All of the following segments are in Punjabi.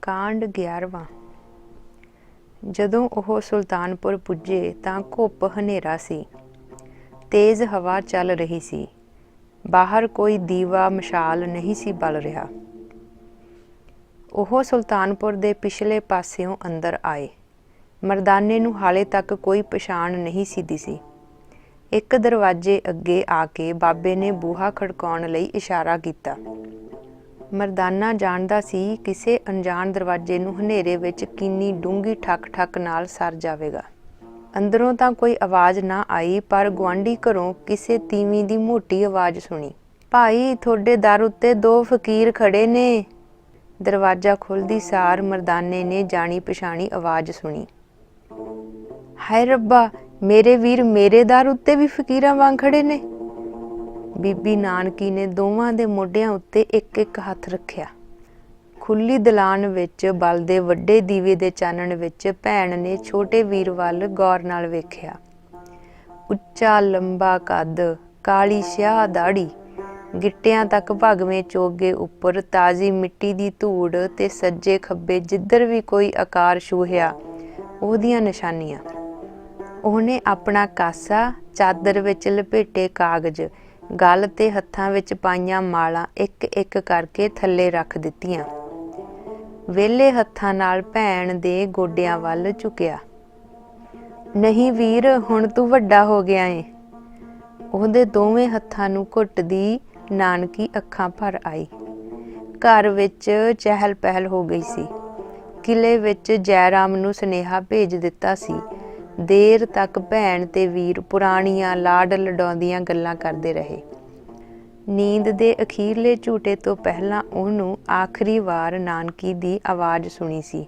ਕਾਂਡ 11ਵਾਂ। ਜਦੋਂ ਉਹ ਸੁਲਤਾਨਪੁਰ ਪੁੱਜੇ ਤਾਂ ਘੁੱਪ ਹਨੇਰਾ ਸੀ। ਤੇਜ਼ ਹਵਾ ਚੱਲ ਰਹੀ ਸੀ। ਬਾਹਰ ਕੋਈ ਦੀਵਾ ਮਸ਼ਾਲ ਨਹੀਂ ਸੀ ਬਲ ਰਿਹਾ। ਉਹ ਸੁਲਤਾਨਪੁਰ ਦੇ ਪਿਛਲੇ ਪਾਸਿਓਂ ਅੰਦਰ ਆਏ। ਮਰਦਾਨੇ ਨੂੰ ਹਾਲੇ ਤੱਕ ਕੋਈ ਪਛਾਣ ਨਹੀਂ ਸੀ ਦਿਸੀ। ਇੱਕ ਦਰਵਾਜ਼ੇ ਅੱਗੇ ਆ ਕੇ ਬਾਬੇ ਨੇ ਬੂਹਾ ਖੜਕਾਉਣ ਲਈ ਇਸ਼ਾਰਾ ਕੀਤਾ। ਮਰਦਾਨਾ ਜਾਣਦਾ ਸੀ ਕਿਸੇ ਅਣਜਾਣ ਦਰਵਾਜ਼ੇ ਨੂੰ ਹਨੇਰੇ ਵਿੱਚ ਕਿੰਨੀ ਡੂੰਘੀ ਠੱਕ ਠੱਕ ਨਾਲ ਸਰ ਜਾਵੇਗਾ। ਅੰਦਰੋਂ ਤਾਂ ਕੋਈ ਆਵਾਜ਼ ਨਾ ਆਈ, ਪਰ ਗੁਆਂਢੀ ਘਰੋਂ ਕਿਸੇ ਤੀਵੀਂ ਦੀ ਮੋਟੀ ਆਵਾਜ਼ ਸੁਣੀ। ਭਾਈ, ਤੁਹਾਡੇ ਦਰ ਉੱਤੇ 2 ਫਕੀਰ ਖੜੇ ਨੇ। ਦਰਵਾਜ਼ਾ ਖੁੱਲ੍ਹਦੀ ਸਾਰ ਮਰਦਾਨੇ ਨੇ ਜਾਣੀ ਪਛਾਣੀ ਆਵਾਜ਼ ਸੁਣੀ। ਹਾਏ ਰੱਬਾ, ਮੇਰੇ ਵੀਰ ਮੇਰੇ ਦਰ ਉੱਤੇ ਵੀ ਫਕੀਰਾਂ ਵਾਂਗ ਖੜੇ ਨੇ। ਬੀਬੀ ਨਾਨਕੀ ਨੇ ਦੋਵਾਂ ਦੇ ਮੋਢਿਆਂ ਉੱਤੇ ਇੱਕ ਇੱਕ ਹੱਥ ਰੱਖਿਆ। ਖੁੱਲ੍ਹੀ ਦਲਾਨ ਵਿੱਚ ਬਲਦੇ ਵੱਡੇ ਦੀਵੇ ਦੇ ਚਾਨਣ ਵਿੱਚ ਭੈਣ ਨੇ ਛੋਟੇ ਵੀਰ ਵੱਲ ਗੌਰ ਨਾਲ ਵੇਖਿਆ। ਉੱਚਾ ਲੰਬਾ ਕੱਦ, ਕਾਲੀ ਸਿਆਹ ਦਾੜੀ, ਗਿੱਟਿਆਂ ਤੱਕ ਭਗਵੇਂ ਚੋਗੇ ਉੱਪਰ ਤਾਜ਼ੀ ਮਿੱਟੀ ਦੀ ਧੂੜ ਤੇ ਸੱਜੇ ਖੱਬੇ ਜਿੱਧਰ ਵੀ ਕੋਈ ਆਕਾਰ ਛੂਹਿਆ ਉਹਦੀਆਂ ਨਿਸ਼ਾਨੀਆਂ। ਉਹਨੇ ਆਪਣਾ ਕਾਸਾ, ਚਾਦਰ ਵਿੱਚ ਲਪੇਟੇ ਕਾਗਜ਼, ਗਲ ਤੇ ਹੱਥਾਂ ਵਿੱਚ ਪਾਈਆਂ ਮਾਲਾਂ ਇੱਕ ਇੱਕ ਕਰਕੇ ਥੱਲੇ ਰੱਖ ਦਿੱਤੀਆਂ। ਵਿਹਲੇ ਹੱਥਾਂ ਨਾਲ ਭੈਣ ਦੇ ਗੋਡਿਆਂ ਵੱਲ ਝੁਕਿਆ। ਨਹੀਂ ਵੀਰ, ਹੁਣ ਤੂੰ ਵੱਡਾ ਹੋ ਗਿਆ ਏ। ਉਹਦੇ ਦੋਵੇਂ ਹੱਥਾਂ ਨੂੰ ਘੁੱਟਦੀ ਨਾਨਕੀ ਅੱਖਾਂ ਭਰ ਆਈ। ਘਰ ਵਿੱਚ ਚਹਿਲ ਪਹਿਲ ਹੋ ਗਈ ਸੀ। ਕਿਲੇ ਵਿੱਚ ਜੈਰਾਮ ਨੂੰ ਸੁਨੇਹਾ ਭੇਜ ਦਿੱਤਾ ਸੀ। ਦੇਰ ਤੱਕ ਭੈਣ ਤੇ ਵੀਰ ਪੁਰਾਣੀਆਂ ਲਾਡ ਲਡਾਉਂਦੀਆਂ ਗੱਲਾਂ ਕਰਦੇ ਰਹੇ। ਨੀਂਦ ਦੇ ਅਖੀਰਲੇ ਝੂਟੇ ਤੋਂ ਪਹਿਲਾਂ ਉਹਨੂੰ ਆਖਰੀ ਵਾਰ ਨਾਨਕੀ ਦੀ ਆਵਾਜ਼ ਸੁਣੀ ਸੀ।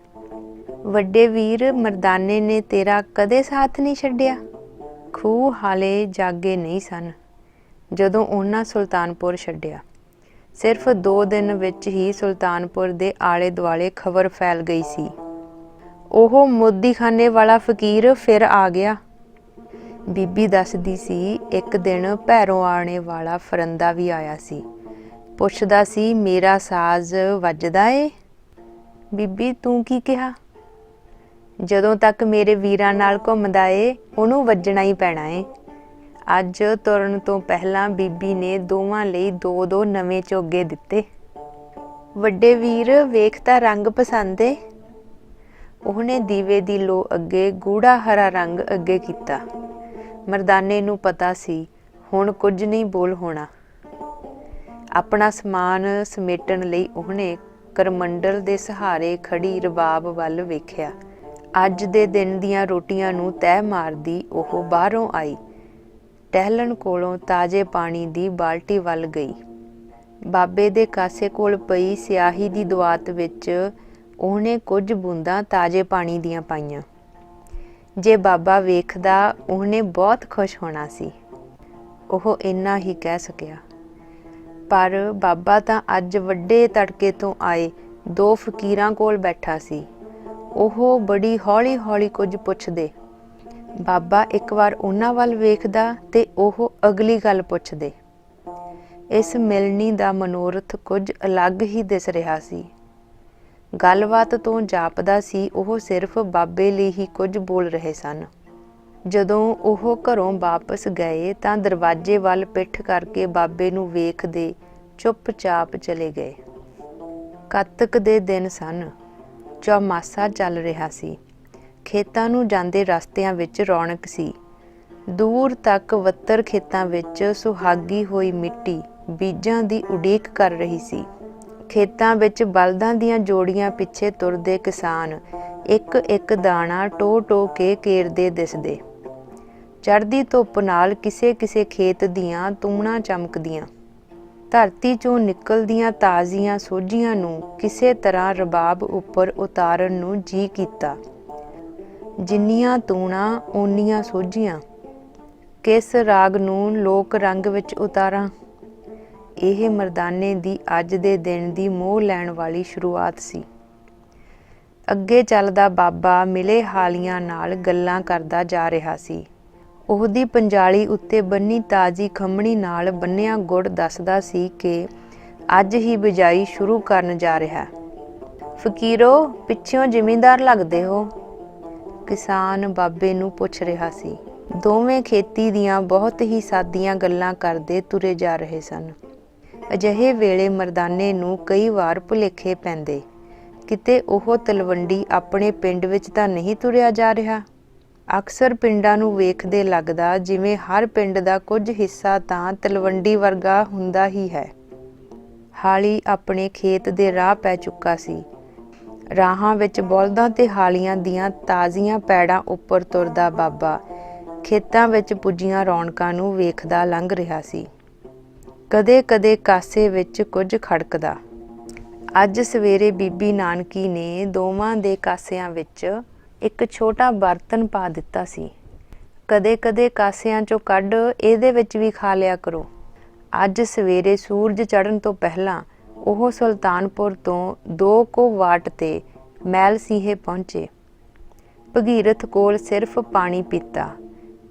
ਵੱਡੇ ਵੀਰ, ਮਰਦਾਨੇ ਨੇ ਤੇਰਾ ਕਦੇ ਸਾਥ ਨਹੀਂ ਛੱਡਿਆ। ਖੂਹ ਹਾਲੇ ਜਾਗੇ ਨਹੀਂ ਸਨ ਜਦੋਂ ਉਹਨਾਂ ਸੁਲਤਾਨਪੁਰ ਛੱਡਿਆ। ਸਿਰਫ 2 ਦਿਨ ਵਿੱਚ ਹੀ ਸੁਲਤਾਨਪੁਰ ਦੇ ਆਲੇ ਦੁਆਲੇ ਖਬਰ ਫੈਲ ਗਈ ਸੀ। ਉਹ ਮੋਦੀਖਾਨੇ ਵਾਲਾ ਫਕੀਰ ਫਿਰ ਆ ਗਿਆ। ਬੀਬੀ ਦੱਸਦੀ ਸੀ, ਇੱਕ ਦਿਨ ਭੈਰੋਂ ਆਣੇ ਵਾਲਾ ਫਰੰਦਾ ਵੀ ਆਇਆ ਸੀ। ਪੁੱਛਦਾ ਸੀ, ਮੇਰਾ ਸਾਜ਼ ਵੱਜਦਾ ਏ? ਬੀਬੀ, ਤੂੰ ਕੀ ਕਿਹਾ? ਜਦੋਂ ਤੱਕ ਮੇਰੇ ਵੀਰਾਂ ਨਾਲ ਘੁੰਮਦਾ ਏ, ਉਹਨੂੰ ਵੱਜਣਾ ਹੀ ਪੈਣਾ ਏ। ਅੱਜ ਤੁਰਨ ਤੋਂ ਪਹਿਲਾਂ ਬੀਬੀ ਨੇ ਦੋਵਾਂ ਲਈ 2-2 ਨਵੇਂ ਚੋਗੇ ਦਿੱਤੇ। ਵੱਡੇ ਵੀਰ, ਵੇਖ ਤਾਂ ਰੰਗ ਪਸੰਦ ਏ। ਉਹਨੇ ਦੀਵੇ ਦੀ ਲੋ ਅੱਗੇ ਗੂੜਾ ਹਰਾ ਰੰਗ ਅੱਗੇ ਕੀਤਾ। ਮਰਦਾਨੇ ਨੂੰ ਪਤਾ ਸੀ ਹੁਣ ਕੁਝ ਨਹੀਂ ਬੋਲ ਹੋਣਾ। ਆਪਣਾ ਸਮਾਨ ਸਮੇਟਣ ਲਈ ਉਹਨੇ ਕਰਮੰਡਲ ਦੇ ਸਹਾਰੇ ਖੜੀ ਰਬਾਬ ਵੱਲ ਵੇਖਿਆ। ਅੱਜ ਦੇ ਦਿਨ ਦੀਆਂ ਰੋਟੀਆਂ ਨੂੰ ਤਹਿ ਮਾਰਦੀ ਉਹ ਬਾਹਰੋਂ ਆਈ। ਟਹਿਲਣ ਕੋਲੋਂ ਤਾਜ਼ੇ ਪਾਣੀ ਦੀ ਬਾਲਟੀ ਵੱਲ ਗਈ। ਬਾਬੇ ਦੇ ਕਾਸੇ ਕੋਲ ਪਈ ਸਿਆਹੀ ਦੀ ਦੁਆਤ ਵਿੱਚ ਉਹਨੇ ਕੁਝ ਬੂੰਦਾਂ ਤਾਜ਼ੇ ਪਾਣੀ ਦੀਆਂ ਪਾਈਆਂ। ਜੇ ਬਾਬਾ ਵੇਖਦਾ, ਉਹਨੇ ਬਹੁਤ ਖੁਸ਼ ਹੋਣਾ ਸੀ। ਉਹ ਇੰਨਾ ਹੀ ਕਹਿ ਸਕਿਆ। ਪਰ ਬਾਬਾ ਤਾਂ ਅੱਜ ਵੱਡੇ ਤੜਕੇ ਤੋਂ ਆਏ 2 ਫਕੀਰਾਂ ਕੋਲ ਬੈਠਾ ਸੀ। ਉਹ ਬੜੀ ਹੌਲੀ ਹੌਲੀ ਕੁਝ ਪੁੱਛਦੇ। ਬਾਬਾ ਇੱਕ ਵਾਰ ਉਹਨਾਂ ਵੱਲ ਵੇਖਦਾ ਤੇ ਉਹ ਅਗਲੀ ਗੱਲ ਪੁੱਛਦੇ। ਇਸ ਮਿਲਣੀ ਦਾ ਮਨੋਰਥ ਕੁਝ ਅਲੱਗ ਹੀ ਦਿਸ ਰਿਹਾ ਸੀ। ਗੱਲਬਾਤ ਤੋਂ ਜਾਪਦਾ ਸੀ ਉਹ ਸਿਰਫ ਬਾਬੇ ਲਈ ਹੀ ਕੁਝ ਬੋਲ ਰਹੇ ਸਨ। ਜਦੋਂ ਉਹ ਘਰੋਂ ਵਾਪਸ ਗਏ ਤਾਂ ਦਰਵਾਜ਼ੇ ਵੱਲ ਪਿੱਠ ਕਰਕੇ ਬਾਬੇ ਨੂੰ ਵੇਖਦੇ ਚੁੱਪਚਾਪ ਚਲੇ ਗਏ। ਕੱਤਕ ਦੇ ਦਿਨ ਸਨ। ਚੌਮਾਸਾ ਚੱਲ ਰਿਹਾ ਸੀ। ਖੇਤਾਂ ਨੂੰ ਜਾਂਦੇ ਰਸਤਿਆਂ ਵਿੱਚ ਰੌਣਕ ਸੀ। ਦੂਰ ਤੱਕ ਵੱਤਰ ਖੇਤਾਂ ਵਿੱਚ ਸੁਹਾਗੀ ਹੋਈ ਮਿੱਟੀ ਬੀਜਾਂ ਦੀ ਉਡੀਕ ਕਰ ਰਹੀ ਸੀ। ਖੇਤਾਂ ਵਿੱਚ ਬਲਦਾਂ ਦੀਆਂ ਜੋੜੀਆਂ ਪਿੱਛੇ ਤੁਰਦੇ ਕਿਸਾਨ ਇੱਕ ਇੱਕ ਦਾਣਾ ਟੋ ਟੋ ਕੇ ਕੇਰਦੇ ਦਿਸਦੇ। ਚੜ੍ਹਦੀ ਧੁੱਪ ਨਾਲ ਕਿਸੇ ਕਿਸੇ ਖੇਤ ਦੀਆਂ ਤੂਣਾ ਚਮਕਦੀਆਂ। ਧਰਤੀ 'ਚੋਂ ਨਿਕਲਦੀਆਂ ਤਾਜ਼ੀਆਂ ਸੋਝੀਆਂ ਨੂੰ ਕਿਸੇ ਤਰ੍ਹਾਂ ਰਬਾਬ ਉੱਪਰ ਉਤਾਰਨ ਨੂੰ ਜੀਅ ਕੀਤਾ। ਜਿੰਨੀਆਂ ਤੂਣਾ ਓਨੀਆਂ ਸੋਝੀਆਂ। ਕਿਸ ਰਾਗ ਨੂੰ ਲੋਕ ਰੰਗ ਵਿੱਚ ਉਤਾਰਾਂ? ਇਹ ਮਰਦਾਨੇ ਦੀ ਅੱਜ ਦੇ ਦਿਨ ਦੀ ਮੋਹ ਲੈਣ ਵਾਲੀ ਸ਼ੁਰੂਆਤ ਸੀ। ਅੱਗੇ ਚੱਲਦਾ ਬਾਬਾ ਮਿਲੇ ਹਾਲੀਆਂ ਨਾਲ ਗੱਲਾਂ ਕਰਦਾ ਜਾ ਰਿਹਾ ਸੀ। ਉਹਦੀ ਪੰਜਾਲੀ ਉੱਤੇ ਬੰਨੀ ਤਾਜ਼ੀ ਖੰਮਣੀ ਨਾਲ ਬੰਨਿਆ ਗੁੜ ਦੱਸਦਾ ਸੀ ਕਿ ਅੱਜ ਹੀ ਬਿਜਾਈ ਸ਼ੁਰੂ ਕਰਨ ਜਾ ਰਿਹਾ। ਫਕੀਰੋ, ਪਿੱਛੋਂ ਜ਼ਿਮੀਂਦਾਰ ਲੱਗਦੇ ਹੋ? ਕਿਸਾਨ ਬਾਬੇ ਨੂੰ ਪੁੱਛ ਰਿਹਾ ਸੀ। ਦੋਵੇਂ ਖੇਤੀ ਦੀਆਂ ਬਹੁਤ ਹੀ ਸਾਦੀਆਂ ਗੱਲਾਂ ਕਰਦੇ ਤੁਰੇ ਜਾ ਰਹੇ ਸਨ। ਅਜਿਹੇ ਵੇਲੇ ਮਰਦਾਨੇ ਨੂੰ ਕਈ ਵਾਰ ਭੁਲੇਖੇ ਪੈਂਦੇ, ਕਿਤੇ ਉਹ ਤਲਵੰਡੀ ਆਪਣੇ ਪਿੰਡ ਵਿੱਚ ਤਾਂ ਨਹੀਂ ਤੁਰਿਆ ਜਾ ਰਿਹਾ। ਅਕਸਰ ਪਿੰਡਾਂ ਨੂੰ ਵੇਖਦੇ ਲੱਗਦਾ ਜਿਵੇਂ ਹਰ ਪਿੰਡ ਦਾ ਕੁਝ ਹਿੱਸਾ ਤਾਂ ਤਲਵੰਡੀ ਵਰਗਾ ਹੁੰਦਾ ਹੀ ਹੈ। ਹਾਲੀ ਆਪਣੇ ਖੇਤ ਦੇ ਰਾਹ ਪੈ ਚੁੱਕਾ ਸੀ। ਰਾਹਾਂ ਵਿੱਚ ਬਲਦਾਂ ਤੇ ਹਾਲੀਆਂ ਦੀਆਂ ਤਾਜ਼ੀਆਂ ਪੈੜਾਂ ਉੱਪਰ ਤੁਰਦਾ ਬਾਬਾ ਖੇਤਾਂ ਵਿੱਚ ਪੁੱਜੀਆਂ ਰੌਣਕਾਂ ਨੂੰ ਵੇਖਦਾ ਲੰਘ ਰਿਹਾ ਸੀ। ਕਦੇ ਕਦੇ ਕਾਸੇ ਵਿੱਚ ਕੁਝ ਖੜਕਦਾ। ਅੱਜ ਸਵੇਰੇ ਬੀਬੀ ਨਾਨਕੀ ਨੇ ਦੋਵਾਂ ਦੇ ਕਾਸਿਆਂ ਵਿੱਚ ਇੱਕ ਛੋਟਾ ਬਰਤਨ ਪਾ ਦਿੱਤਾ ਸੀ। ਕਦੇ ਕਦੇ ਕਾਸਿਆਂ 'ਚੋਂ ਕੱਢ ਇਹਦੇ ਵਿੱਚ ਵੀ ਖਾ ਲਿਆ ਕਰੋ। ਅੱਜ ਸਵੇਰੇ ਸੂਰਜ ਚੜ੍ਹਨ ਤੋਂ ਪਹਿਲਾਂ ਉਹ ਸੁਲਤਾਨਪੁਰ ਤੋਂ 2 ਕੁ ਵਾਟ ਤੇ ਮੈਲ ਸੀਹੇ ਪਹੁੰਚੇ। ਭਗੀਰਥ ਕੋਲ ਸਿਰਫ ਪਾਣੀ ਪੀਤਾ।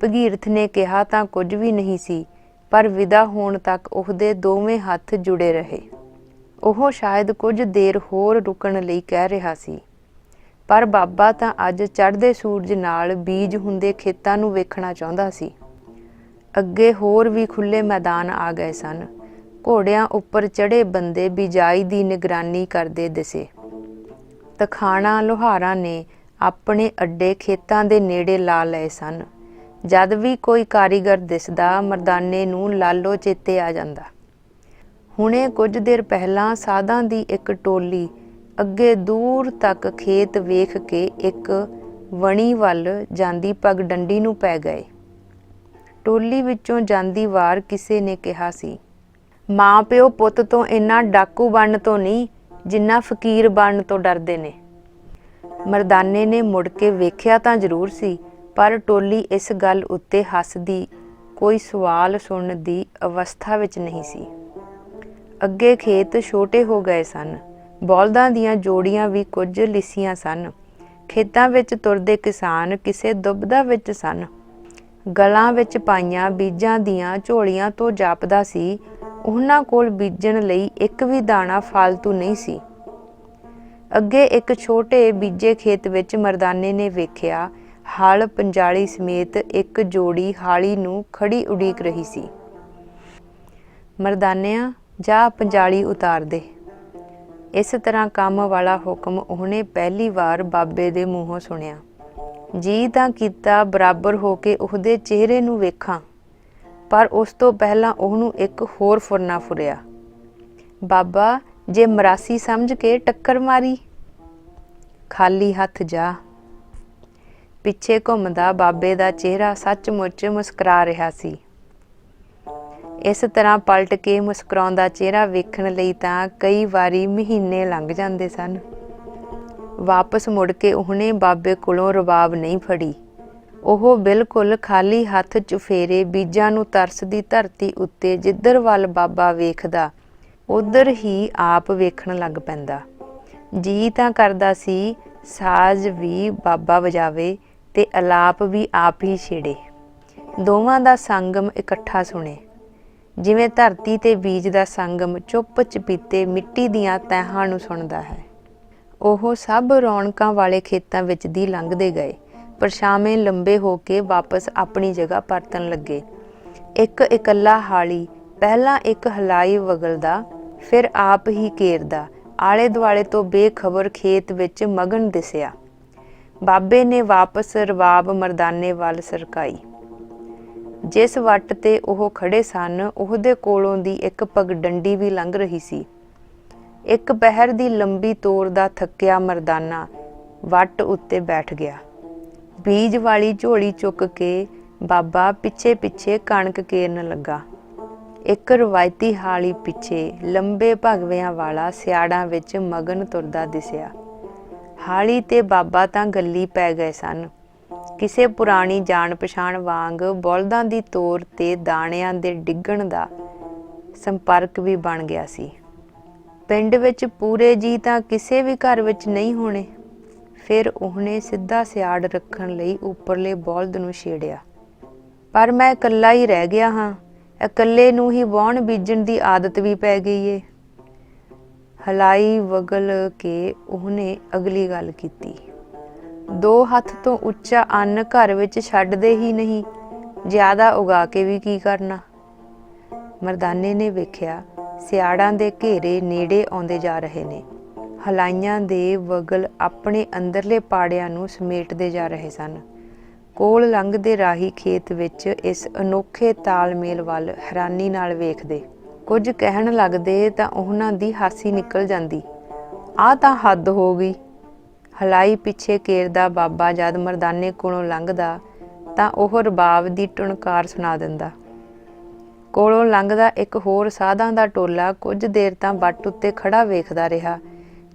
ਭਗੀਰਥ ਨੇ ਕਿਹਾ ਤਾਂ ਕੁਝ ਵੀ ਨਹੀਂ ਸੀ, ਪਰ ਵਿਦਾ ਹੋਣ ਤੱਕ ਉਹਦੇ ਦੋਵੇਂ ਹੱਥ ਜੁੜੇ ਰਹੇ। ਉਹ ਸ਼ਾਇਦ ਕੁਝ ਦੇਰ ਹੋਰ ਰੁਕਣ ਲਈ ਕਹਿ ਰਿਹਾ ਸੀ, ਪਰ ਬਾਬਾ ਤਾਂ ਅੱਜ ਚੜ੍ਹਦੇ ਸੂਰਜ ਨਾਲ ਬੀਜ ਹੁੰਦੇ ਖੇਤਾਂ ਨੂੰ ਵੇਖਣਾ ਚਾਹੁੰਦਾ ਸੀ। ਅੱਗੇ ਹੋਰ ਵੀ ਖੁੱਲ੍ਹੇ ਮੈਦਾਨ ਆ ਗਏ ਸਨ। ਘੋੜਿਆਂ ਉੱਪਰ ਚੜ੍ਹੇ ਬੰਦੇ ਬਿਜਾਈ ਦੀ ਨਿਗਰਾਨੀ ਕਰਦੇ ਦਿਸੇ। ਤਖਾਣਾ ਲੁਹਾਰਾਂ ਨੇ ਆਪਣੇ ਅੱਡੇ ਖੇਤਾਂ ਦੇ ਨੇੜੇ ਲਾ ਲਏ ਸਨ। ਜਦ ਵੀ ਕੋਈ ਕਾਰੀਗਰ ਦਿਸਦਾ, ਮਰਦਾਨੇ ਨੂੰ ਲਾਲੋ ਚੇਤੇ ਆ ਜਾਂਦਾ। ਹੁਣੇ ਕੁਝ ਦੇਰ ਪਹਿਲਾਂ ਸਾਧਾਂ ਦੀ ਇੱਕ ਟੋਲੀ ਅੱਗੇ ਦੂਰ ਤੱਕ ਖੇਤ ਵੇਖ ਕੇ ਇੱਕ ਵਣੀ ਵੱਲ ਜਾਂਦੀ ਪਗਡੰਡੀ ਨੂੰ ਪੈ ਗਏ। ਟੋਲੀ ਵਿੱਚੋਂ ਜਾਂਦੀ ਵਾਰ ਕਿਸੇ ਨੇ ਕਿਹਾ ਸੀ, ਮਾਂ ਪਿਓ ਪੁੱਤ ਤੋਂ ਇੰਨਾ ਡਾਕੂ ਬਣਨ ਤੋਂ ਨਹੀਂ, ਜਿੰਨਾ ਫਕੀਰ ਬਣਨ ਤੋਂ ਡਰਦੇ ਨੇ। ਮਰਦਾਨੇ ਨੇ ਮੁੜ ਕੇ ਵੇਖਿਆ ਤਾਂ ਜ਼ਰੂਰ ਸੀ, ਪਰ ਟੋਲੀ ਇਸ ਗੱਲ ਉੱਤੇ ਹੱਸਦੀ, ਕੋਈ ਸਵਾਲ ਸੁਣਨ ਦੀ ਅਵਸਥਾ ਵਿੱਚ ਨਹੀਂ ਸੀ। ਅੱਗੇ ਖੇਤ ਛੋਟੇ ਹੋ ਗਏ ਸਨ। ਬਲਦਾਂ ਦੀਆਂ ਜੋੜੀਆਂ ਵੀ ਕੁਝ ਲਿੱਸੀਆਂ ਸਨ। ਖੇਤਾਂ ਵਿੱਚ ਤੁਰਦੇ ਕਿਸਾਨ ਕਿਸੇ ਦੁਬਦਾ ਵਿੱਚ ਸਨ। ਗਲਾਂ ਵਿੱਚ ਪਾਈਆਂ ਬੀਜਾਂ ਦੀਆਂ ਝੋਲੀਆਂ ਤੋਂ ਜਾਪਦਾ ਸੀ ਉਹਨਾਂ ਕੋਲ ਬੀਜਣ ਲਈ ਇੱਕ ਵੀ ਦਾਣਾ ਫਾਲਤੂ ਨਹੀਂ ਸੀ। ਅੱਗੇ ਇੱਕ ਛੋਟੇ ਬੀਜੇ ਖੇਤ ਵਿੱਚ ਮਰਦਾਨੇ ਨੇ ਵੇਖਿਆ, ਹਲ ਪੰਜਾਲੀ ਸਮੇਤ ਇੱਕ ਜੋੜੀ ਹਾਲੀ ਨੂੰ ਖੜੀ ਉਡੀਕ ਰਹੀ ਸੀ। ਮਰਦਾਨਿਆਂ, ਜਾ ਪੰਜਾਲੀ ਉਤਾਰ ਦੇ। ਇਸ ਤਰ੍ਹਾਂ ਕੰਮ ਵਾਲਾ ਹੁਕਮ ਉਹਨੇ ਪਹਿਲੀ ਵਾਰ ਬਾਬੇ ਦੇ ਮੂੰਹੋਂ ਸੁਣਿਆ। ਜੀ ਤਾਂ ਕੀਤਾ ਬਰਾਬਰ ਹੋ ਕੇ ਉਹਦੇ ਚਿਹਰੇ ਨੂੰ ਵੇਖਾਂ, ਪਰ ਉਸ ਤੋਂ ਪਹਿਲਾਂ ਉਹਨੂੰ ਇੱਕ ਹੋਰ ਫੁਰਨਾ ਫੁਰਿਆ। ਬਾਬਾ, ਜੇ ਮਰਾਸੀ ਸਮਝ ਕੇ ਟੱਕਰ ਮਾਰੀ? ਖਾਲੀ ਹੱਥ ਜਾ। ਪਿੱਛੇ ਘੁੰਮਦਾ ਬਾਬੇ ਦਾ ਚਿਹਰਾ ਸੱਚਮੁੱਚ ਮੁਸਕਰਾ ਰਿਹਾ ਸੀ। ਇਸ ਤਰ੍ਹਾਂ ਪਲਟ ਕੇ ਮੁਸਕਰਾਉਂਦਾ ਚਿਹਰਾ ਵੇਖਣ ਲਈ ਤਾਂ ਕਈ ਵਾਰੀ ਮਹੀਨੇ ਲੰਘ ਜਾਂਦੇ ਸਨ। ਵਾਪਸ ਮੁੜ ਕੇ ਉਹਨੇ ਬਾਬੇ ਕੋਲੋਂ ਰਬਾਬ ਨਹੀਂ ਫੜੀ। ਉਹ ਬਿਲਕੁਲ ਖਾਲੀ ਹੱਥ ਚੁਫੇਰੇ ਬੀਜਾਂ ਨੂੰ ਤਰਸਦੀ ਧਰਤੀ ਉੱਤੇ ਜਿੱਧਰ ਵੱਲ ਬਾਬਾ ਵੇਖਦਾ, ਉੱਧਰ ਹੀ ਆਪ ਵੇਖਣ ਲੱਗ ਪੈਂਦਾ। ਜੀ ਤਾਂ ਕਰਦਾ ਸੀ ਸਾਜ਼ ਵੀ ਬਾਬਾ ਵਜਾਵੇ ਤੇ ਅਲਾਪ ਵੀ ਆਪ ਹੀ ਛੇੜੇ। ਦੋਵਾਂ ਦਾ ਸੰਗਮ ਇਕੱਠਾ ਸੁਣੇ, ਜਿਵੇਂ ਧਰਤੀ ਤੇ ਬੀਜ ਦਾ ਸੰਗਮ ਚੁੱਪ ਚਪੀਤੇ ਮਿੱਟੀ ਦੀਆਂ ਤਹਿਆਂ ਨੂੰ ਸੁਣਦਾ ਹੈ। ਉਹ ਸਭ ਰੌਣਕਾਂ ਵਾਲੇ ਖੇਤਾਂ ਵਿੱਚ ਦੀ ਲੰਘਦੇ ਗਏ। ਪਰਛਾਵੇਂ ਲੰਬੇ ਹੋ ਕੇ ਵਾਪਸ ਆਪਣੀ ਜਗ੍ਹਾ ਪਰਤਣ ਲੱਗੇ। ਇੱਕ ਇਕੱਲਾ ਹਾਲੀ ਪਹਿਲਾਂ ਇੱਕ ਹਲਾਈ ਵਗਲਦਾ, ਫਿਰ ਆਪ ਹੀ ਘੇਰਦਾ ਆਲੇ ਦੁਆਲੇ ਤੋਂ ਬੇਖਬਰ ਖੇਤ ਵਿੱਚ ਮਗਨ ਦਿਸਿਆ। ਬਾਬੇ ਨੇ ਵਾਪਸ ਰਬਾਬ ਮਰਦਾਨੇ ਵੱਲ ਸਰਕਾਈ। ਜਿਸ ਵੱਟ ਤੇ ਉਹ ਖੜੇ ਸਨ, ਉਹਦੇ ਕੋਲੋਂ ਦੀ ਇੱਕ ਪਗਡੰਡੀ ਵੀ ਲੰਘ ਰਹੀ ਸੀ। ਇੱਕ ਪਹਿਰ ਦੀ ਲੰਬੀ ਤੋਰ ਦਾ ਥੱਕਿਆ ਮਰਦਾਨਾ ਵੱਟ ਉੱਤੇ ਬੈਠ ਗਿਆ। ਬੀਜ ਵਾਲੀ ਝੋਲੀ ਚੁੱਕ ਕੇ ਬਾਬਾ ਪਿੱਛੇ ਪਿੱਛੇ ਕਣਕ ਕੇਰਨ ਲੱਗਾ। ਇੱਕ ਰਵਾਇਤੀ ਹਾਲੀ ਪਿੱਛੇ ਲੰਬੇ ਭਗਵਿਆਂ ਵਾਲਾ ਸਿਆੜਾਂ ਵਿੱਚ ਮਗਨ ਤੁਰਦਾ ਦਿਸਿਆ। ਹਾਲੀ ਤੇ ਬਾਬਾ ਤਾਂ ਗੱਲੀ ਪੈ ਗਏ ਸਨ। ਕਿਸੇ ਪੁਰਾਣੀ ਜਾਣ ਪਛਾਣ ਵਾਂਗ ਬਲਦਾਂ ਦੀ ਤੋਰ ਤੇ ਦਾਣਿਆਂ ਦੇ ਡਿੱਗਣ ਦਾ ਸੰਪਰਕ ਵੀ ਬਣ ਗਿਆ ਸੀ। ਪਿੰਡ ਵਿੱਚ ਪੂਰੇ ਜੀ ਤਾਂ ਕਿਸੇ ਵੀ ਘਰ ਵਿੱਚ ਨਹੀਂ ਹੋਣੇ। ਫਿਰ ਉਹਨੇ ਸਿੱਧਾ ਸਿਆੜ ਰੱਖਣ ਲਈ ਉੱਪਰਲੇ ਬਲਦ ਨੂੰ ਛੇੜਿਆ। ਪਰ ਮੈਂ ਇਕੱਲਾ ਹੀ ਰਹਿ ਗਿਆ ਹਾਂ। ਇਕੱਲੇ ਨੂੰ ਹੀ ਵਾਹੁਣ ਬੀਜਣ ਦੀ ਆਦਤ ਵੀ ਪੈ ਗਈ ਏ। ਹਲਾਈ ਵਗਲ ਕੇ ਉਹਨੇ ਅਗਲੀ ਗੱਲ ਕੀਤੀ। 2 ਹੱਥ ਤੋਂ ਉੱਚਾ ਅੰਨ ਘਰ ਵਿੱਚ ਛੱਡਦੇ ਹੀ ਨਹੀਂ, ਜ਼ਿਆਦਾ ਉਗਾ ਕੇ ਵੀ ਕੀ ਕਰਨਾ। ਮਰਦਾਨੇ ਨੇ ਵੇਖਿਆ ਸਿਆੜਾਂ ਦੇ ਘੇਰੇ ਨੇੜੇ ਆਉਂਦੇ ਜਾ ਰਹੇ ਨੇ। ਹਲਾਈਆਂ ਦੇ ਵਗਲ ਆਪਣੇ ਅੰਦਰਲੇ ਪਾੜਿਆਂ ਨੂੰ ਸਮੇਟਦੇ ਜਾ ਰਹੇ ਸਨ। ਕੋਲ ਲੰਘਦੇ ਰਾਹੀ ਖੇਤ ਵਿੱਚ ਇਸ ਅਨੋਖੇ ਤਾਲਮੇਲ ਵੱਲ ਹੈਰਾਨੀ ਨਾਲ ਵੇਖਦੇ। ਕੁਝ ਕਹਿਣ ਲੱਗਦੇ ਤਾਂ ਉਹਨਾਂ ਦੀ ਹਾਸੀ ਨਿਕਲ ਜਾਂਦੀ। ਆਹ ਤਾਂ ਹੱਦ ਹੋ ਗਈ। ਹਲਾਈ ਪਿੱਛੇ ਕੇਰਦਾ ਬਾਬਾ ਜਦ ਮਰਦਾਨੇ ਕੋਲੋਂ ਲੰਘਦਾ ਤਾਂ ਉਹ ਰਬਾਬ ਦੀ ਟੁਣਕਾਰ ਸੁਣਾ ਦਿੰਦਾ। ਕੋਲੋਂ ਲੰਘਦਾ ਇੱਕ ਹੋਰ ਸਾਧਾਂ ਦਾ ਟੋਲਾ ਕੁਝ ਦੇਰ ਤਾਂ ਵੱਟ ਉੱਤੇ ਖੜਾ ਵੇਖਦਾ ਰਿਹਾ।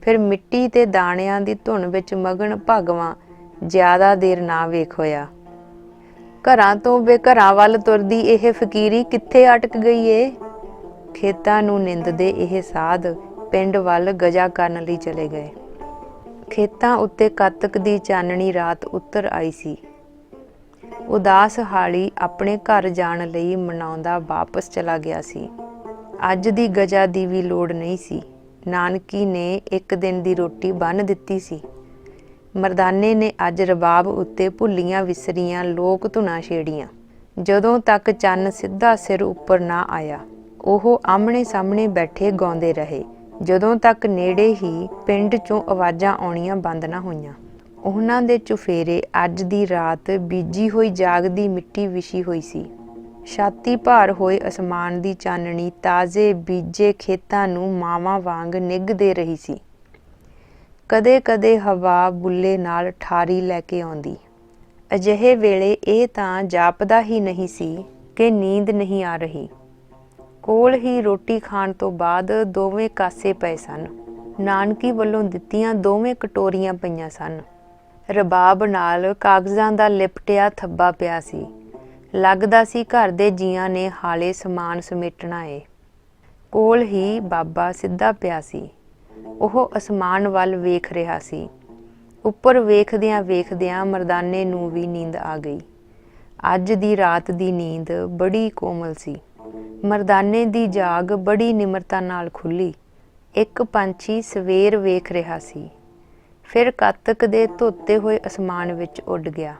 ਫਿਰ ਮਿੱਟੀ ਤੇ ਦਾਣਿਆਂ ਦੀ ਧੁਨ ਵਿੱਚ ਮਗਨ ਭਗਵਾਂ ਜ਼ਿਆਦਾ ਦੇਰ ਨਾ ਵੇਖ ਹੋਇਆ। ਘਰਾਂ ਤੋਂ ਬੇਘਰਾਂ ਵੱਲ ਤੁਰਦੀ ਇਹ ਫਕੀਰੀ ਕਿੱਥੇ ਅਟਕ ਗਈ ਏ। ਖੇਤਾਂ ਨੂੰ ਨਿੰਦਦੇ ਇਹ ਸਾਧ ਪਿੰਡ ਵੱਲ ਗਜਾ ਕਰਨ ਲਈ ਚਲੇ ਗਏ। ਖੇਤਾਂ ਉੱਤੇ ਕੱਤਕ ਦੀ ਚਾਨਣੀ ਰਾਤ ਉਤਰ ਆਈ ਸੀ। ਉਦਾਸ ਹਾਲੀ ਆਪਣੇ ਘਰ ਜਾਣ ਲਈ ਮਨਾਉਂਦਾ ਵਾਪਸ ਚਲਾ ਗਿਆ ਸੀ। ਅੱਜ ਦੀ ਗਜਾ ਦੀ ਵੀ ਲੋੜ ਨਹੀਂ ਸੀ। ਨਾਨਕੀ ਨੇ ਇੱਕ ਦਿਨ ਦੀ ਰੋਟੀ ਬੰਨ੍ਹ ਦਿੱਤੀ ਸੀ। ਮਰਦਾਨੇ ਨੇ ਅੱਜ ਰਬਾਬ ਉੱਤੇ ਭੁੱਲੀਆਂ ਵਿਸਰੀਆਂ ਲੋਕ ਧੁਨਾਂ ਛੇੜੀਆਂ। ਜਦੋਂ ਤੱਕ ਚੰਨ ਸਿੱਧਾ ਸਿਰ ਉੱਪਰ ਨਾ ਆਇਆ ਉਹ ਆਹਮਣੇ ਸਾਹਮਣੇ ਬੈਠੇ ਗਾਉਂਦੇ ਰਹੇ, ਜਦੋਂ ਤੱਕ ਨੇੜੇ ਹੀ ਪਿੰਡ 'ਚੋਂ ਆਵਾਜ਼ਾਂ ਆਉਣੀਆਂ ਬੰਦ ਨਾ ਹੋਈਆਂ। ਉਹਨਾਂ ਦੇ ਚੁਫੇਰੇ ਅੱਜ ਦੀ ਰਾਤ ਬੀਜੀ ਹੋਈ ਜਾਗਦੀ ਮਿੱਟੀ ਵਿਛੀ ਹੋਈ ਸੀ। ਛਾਤੀ ਭਾਰ ਹੋਏ ਅਸਮਾਨ ਦੀ ਚਾਨਣੀ ਤਾਜ਼ੇ ਬੀਜੇ ਖੇਤਾਂ ਨੂੰ ਮਾਵਾਂ ਵਾਂਗ ਨਿੱਘ ਦੇ ਰਹੀ ਸੀ। ਕਦੇ ਕਦੇ ਹਵਾ ਬੁੱਲੇ ਨਾਲ ਠਾਰੀ ਲੈ ਕੇ ਆਉਂਦੀ। ਅਜਿਹੇ ਵੇਲੇ ਇਹ ਤਾਂ ਜਾਪਦਾ ਹੀ ਨਹੀਂ ਸੀ ਕਿ ਨੀਂਦ ਨਹੀਂ ਆ ਰਹੀ। ਕੋਲ ਹੀ ਰੋਟੀ ਖਾਣ ਤੋਂ ਬਾਅਦ ਦੋਵੇਂ ਕਾਸੇ ਪਏ ਸਨ। ਨਾਨਕੀ ਵੱਲੋਂ ਦਿੱਤੀਆਂ ਦੋਵੇਂ ਕਟੋਰੀਆਂ ਪਈਆਂ ਸਨ। ਰਬਾਬ ਨਾਲ ਕਾਗਜ਼ਾਂ ਦਾ ਲਿਪਟਿਆ ਥੱਬਾ ਪਿਆ ਸੀ। ਲੱਗਦਾ ਸੀ ਘਰ ਦੇ ਜੀਆਂ ਨੇ ਹਾਲੇ ਸਮਾਨ ਸਮੇਟਣਾ ਏ। ਕੋਲ ਹੀ ਬਾਬਾ ਸਿੱਧਾ ਪਿਆ ਸੀ। ਉਹ ਅਸਮਾਨ ਵੱਲ ਵੇਖ ਰਿਹਾ ਸੀ। ਉੱਪਰ ਵੇਖਦਿਆਂ ਵੇਖਦਿਆਂ ਮਰਦਾਨੇ ਨੂੰ ਵੀ ਨੀਂਦ ਆ ਗਈ। ਅੱਜ ਦੀ ਰਾਤ ਦੀ ਨੀਂਦ ਬੜੀ ਕੋਮਲ ਸੀ। ਮਰਦਾਨੇ ਦੀ ਜਾਗ ਬੜੀ ਨਿਮਰਤਾ ਨਾਲ ਖੁੱਲ੍ਹੀ। ਇੱਕ ਪੰਛੀ ਸਵੇਰ ਵੇਖ ਰਿਹਾ ਸੀ, ਫਿਰ ਕੱਤਕ ਦੇ ਧੋਤੇ ਹੋਏ ਅਸਮਾਨ ਵਿੱਚ ਉੱਡ ਗਿਆ।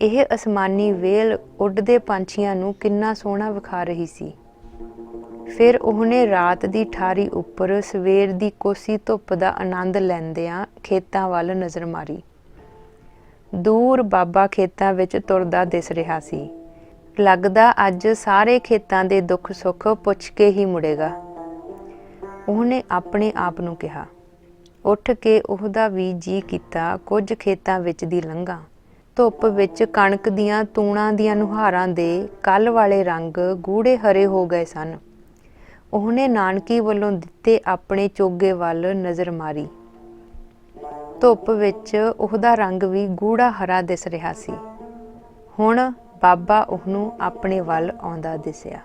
ਇਹ ਅਸਮਾਨੀ ਵੇਲ ਉੱਡਦੇ ਪੰਛੀਆਂ ਨੂੰ ਕਿੰਨਾ ਸੋਹਣਾ ਵਿਖਾ ਰਹੀ ਸੀ। ਫਿਰ ਉਹਨੇ ਰਾਤ ਦੀ ਠਾਰੀ ਉੱਪਰ ਸਵੇਰ ਦੀ ਕੋਸੀ ਧੁੱਪ ਦਾ ਆਨੰਦ ਲੈਂਦਿਆਂ ਖੇਤਾਂ ਵੱਲ ਨਜ਼ਰ ਮਾਰੀ। ਦੂਰ ਬਾਬਾ ਖੇਤਾਂ ਵਿੱਚ ਤੁਰਦਾ ਦਿਸ ਰਿਹਾ ਸੀ। ਲੱਗਦਾ ਅੱਜ ਸਾਰੇ ਖੇਤਾਂ ਦੇ ਦੁੱਖ ਸੁੱਖ ਪੁੱਛ ਕੇ ਹੀ ਮੁੜੇਗਾ। ਉਹਨੇ ਆਪਣੇ ਆਪ ਨੂੰ ਕਿਹਾ। ਉੱਠ ਕੇ ਉਹਦਾ ਵੀ ਜੀ ਕੀਤਾ ਕੁਝ ਖੇਤਾਂ ਵਿੱਚ ਦੀ ਲੰਘਾਂ। ਧੁੱਪ ਵਿੱਚ ਕਣਕ ਦੀਆਂ ਤੂਣਾਂ ਦੀਆਂ ਨੁਹਾਰਾਂ ਦੇ ਕੱਲ੍ਹ ਵਾਲੇ ਰੰਗ ਗੂੜ੍ਹੇ ਹਰੇ ਹੋ ਗਏ ਸਨ। ਉਹਨੇ ਨਾਨਕੀ ਵੱਲੋਂ ਦਿੱਤੇ ਆਪਣੇ ਚੋਗੇ ਵੱਲ ਨਜ਼ਰ ਮਾਰੀ। ਧੁੱਪ ਵਿੱਚ ਉਹਦਾ ਰੰਗ ਵੀ ਗੂੜ੍ਹਾ ਹਰਾ ਦਿਸ ਰਿਹਾ ਸੀ। ਹੁਣ ਬਾਬਾ ਉਹਨੂੰ ਆਪਣੇ ਵੱਲ ਆਉਂਦਾ ਦਿਸਿਆ।